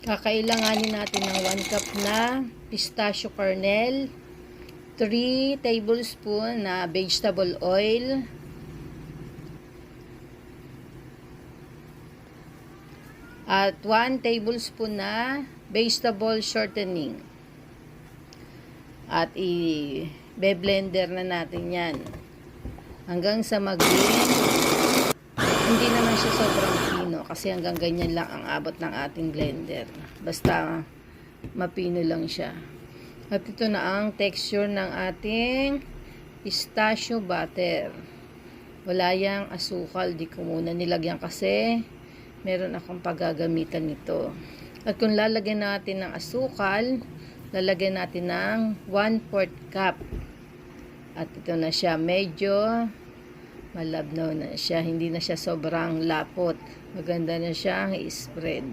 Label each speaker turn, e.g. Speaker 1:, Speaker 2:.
Speaker 1: Kakailanganin natin ng 1 cup na pistachio kernel, 3 tablespoon na vegetable oil, at 1 tablespoon na vegetable shortening. At i-blender na natin yan hanggang sa mag-blend. Hindi naman siya sobrang pino kasi hanggang ganyan lang ang abot ng ating blender. Basta mapino lang siya. At ito na ang texture ng ating pistachio butter. Wala yang asukal. Di ko muna nilagyan kasi meron akong paggagamitan nito. At kung lalagyan natin ng asukal, lalagyan natin ng 1/4 cup. At ito na siya, medyo malabnaw na siya. Hindi na siya sobrang lapot. Maganda na siyang i-spread.